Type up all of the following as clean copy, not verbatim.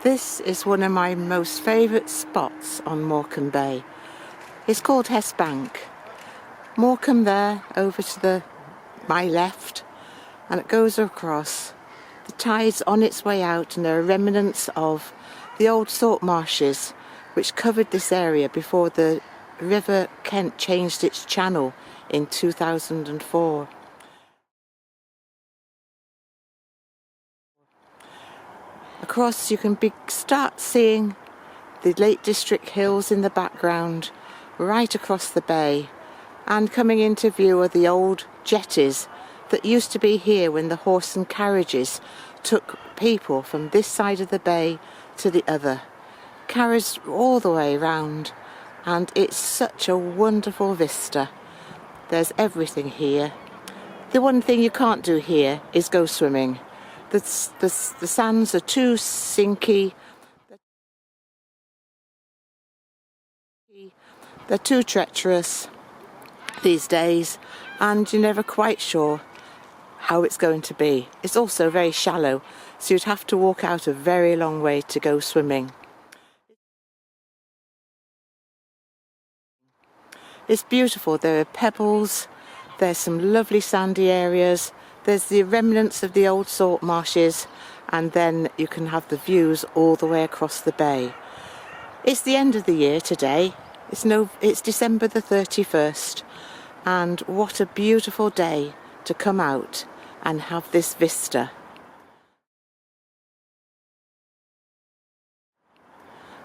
This is one of my most favourite spots on Morecambe Bay. It's called Hest Bank. Morecambe there, over to my left, and it goes across. The tide's on its way out, and there are remnants of the old salt marshes which covered this area before the River Kent changed its channel in 2004. Across you can start seeing the Lake District hills in the background right across the bay, and coming into view are the old jetties that used to be here when the horse and carriages took people from this side of the bay to the other. Carriages all the way round, and it's such a wonderful vista. There's everything here. The one thing you can't do here is go swimming. The sands are too sinky, they're too treacherous these days, and you're never quite sure how it's going to be. It's also very shallow, so you'd have to walk out a very long way to go swimming. It's beautiful. There are pebbles, there's some lovely sandy areas, there's the remnants of the old salt marshes, and then you can have the views all the way across the bay. It's the end of the year today. It's December the 31st, and what a beautiful day to come out and have this vista.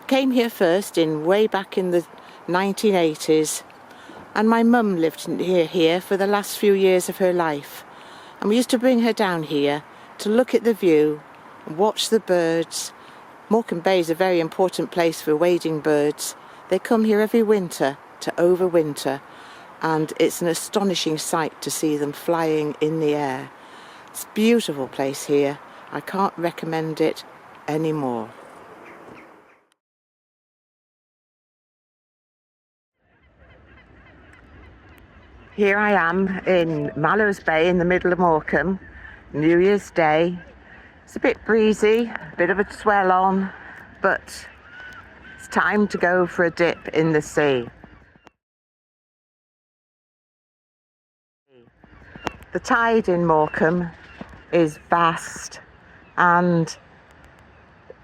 Came here first way back in the 1980s, and my mum lived here for the last few years of her life, and we used to bring her down here to look at the view and watch the birds. Morecambe Bay is a very important place for wading birds. They come here every winter to overwinter, and it's an astonishing sight to see them flying in the air. It's a beautiful place here. I can't recommend it anymore. Here I am in Mallows Bay in the middle of Morecambe, New Year's Day. It's a bit breezy, a bit of a swell on, but it's time to go for a dip in the sea. The tide in Morecambe is vast, and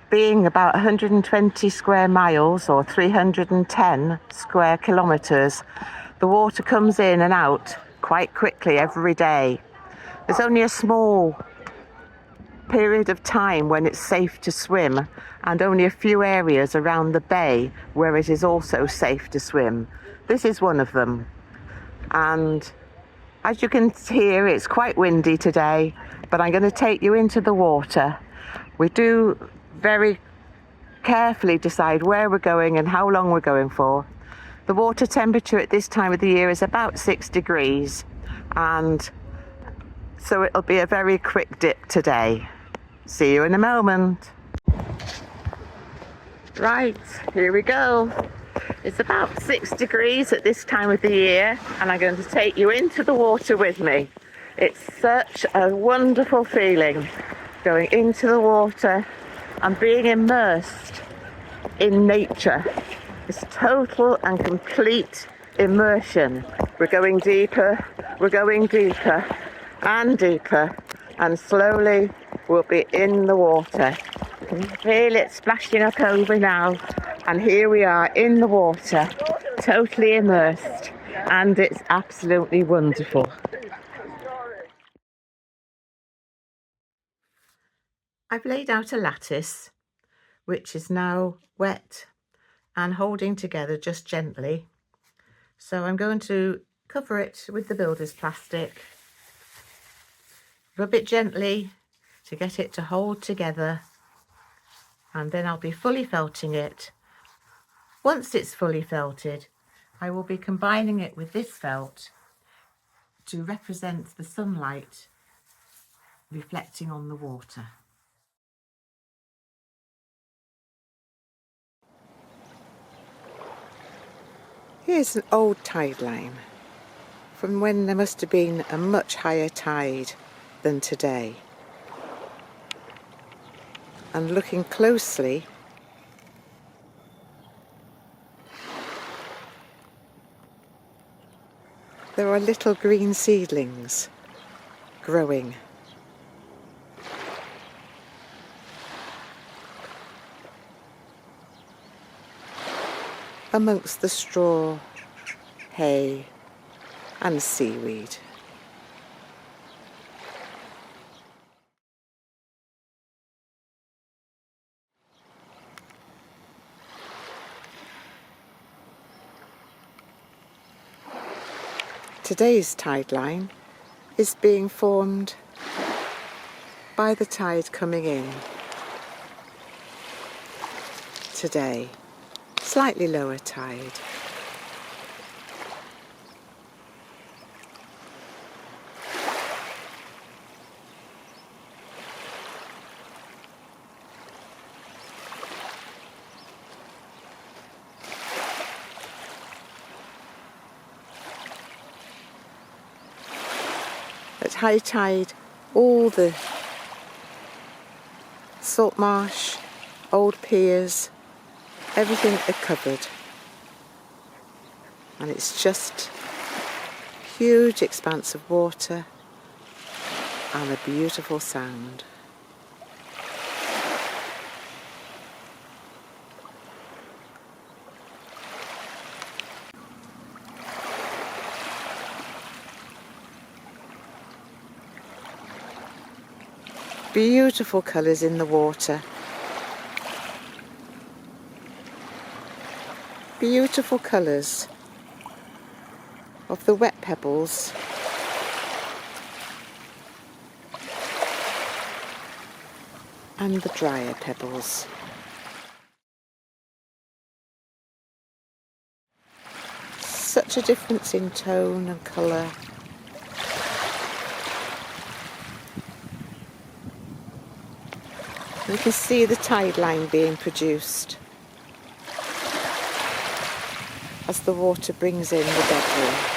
being about 120 square miles or 310 square kilometres, the water comes in and out quite quickly every day. There's only a small period of time when it's safe to swim, and only a few areas around the bay where it is also safe to swim. This is one of them, and as you can hear, it's quite windy today, but I'm going to take you into the water. We do very carefully decide where we're going and how long we're going for. The water temperature at this time of the year is about 6 degrees, and so it'll be a very quick dip today. See you in a moment. Right, here we go. It's about 6 degrees at this time of the year, and I'm going to take you into the water with me. It's such a wonderful feeling going into the water and being immersed in nature. It's total and complete immersion. We're going deeper and deeper, and slowly we'll be in the water. You can feel it splashing up over now, and here we are in the water, totally immersed, and it's absolutely wonderful. I've laid out a lattice which is now wet and holding together just gently, so I'm going to cover it with the builder's plastic, rub it gently to get it to hold together, and then I'll be fully felting it. Once it's fully felted, I will be combining it with this felt to represent the sunlight reflecting on the water. Here's an old tide line from when there must have been a much higher tide than today. And looking closely, there are little green seedlings growing. Amongst the straw, hay and seaweed. Today's tide line is being formed by the tide coming in today. Slightly lower tide. At high tide, all the salt marsh, old piers, everything are covered. And it's just a huge expanse of water and a beautiful sound. Beautiful colours in the water. Beautiful colours of the wet pebbles and the drier pebbles. Such a difference in tone and colour. You can see the tide line being produced as the water brings in the debris.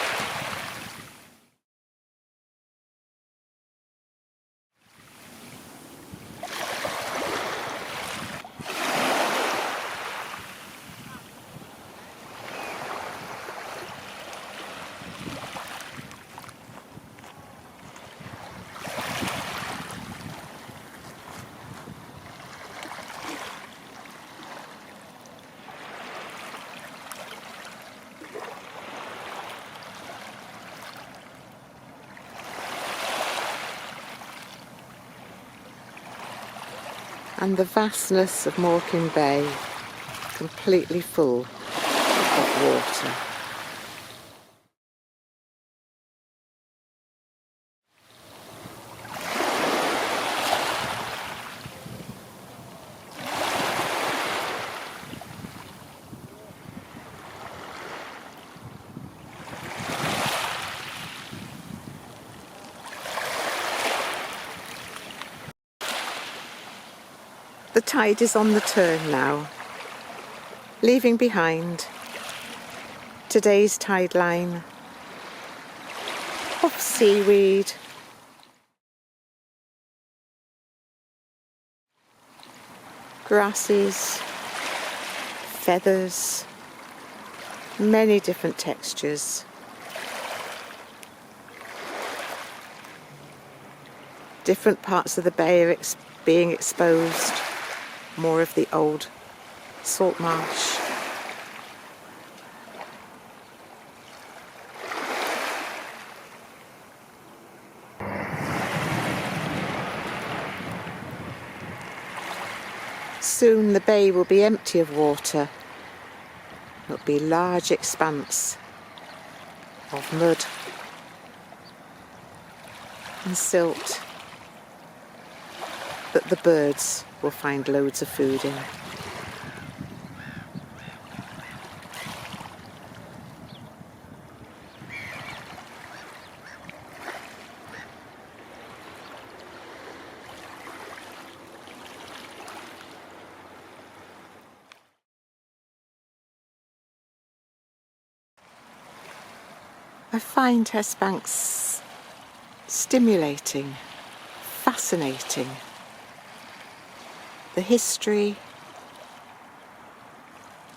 And the vastness of Morecambe Bay completely full of water. The tide is on the turn now, leaving behind today's tide line of seaweed, grasses, feathers, many different textures. Different parts of the bay are being exposed. More of the old salt marsh. Soon the bay will be empty of water. There'll be a large expanse of mud and silt that the birds will find loads of food in. I find Hest Bank stimulating, fascinating. the history,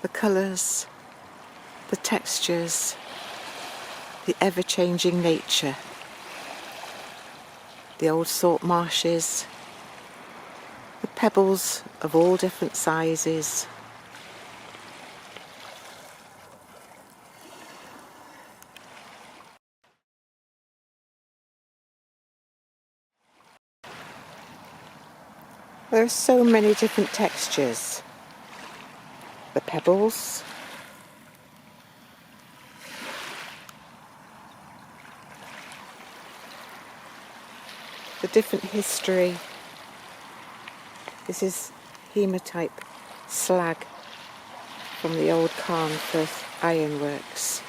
the colours, the textures, the ever-changing nature, the old salt marshes, the pebbles of all different sizes, there are so many different textures. The pebbles, the different history. This is hematite slag from the old Carnforth ironworks.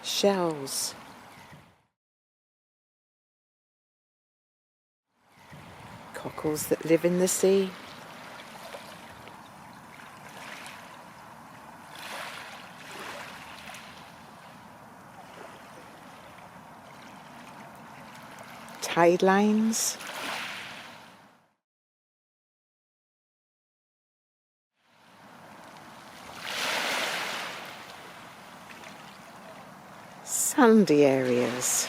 Shells, cockles that live in the sea, tide lines, sandy areas,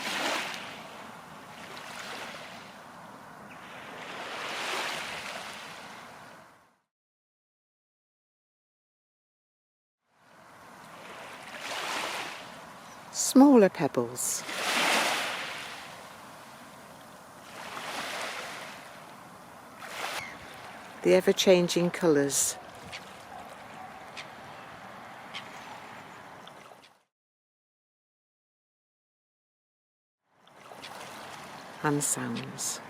smaller pebbles, the ever-changing colours, and sounds.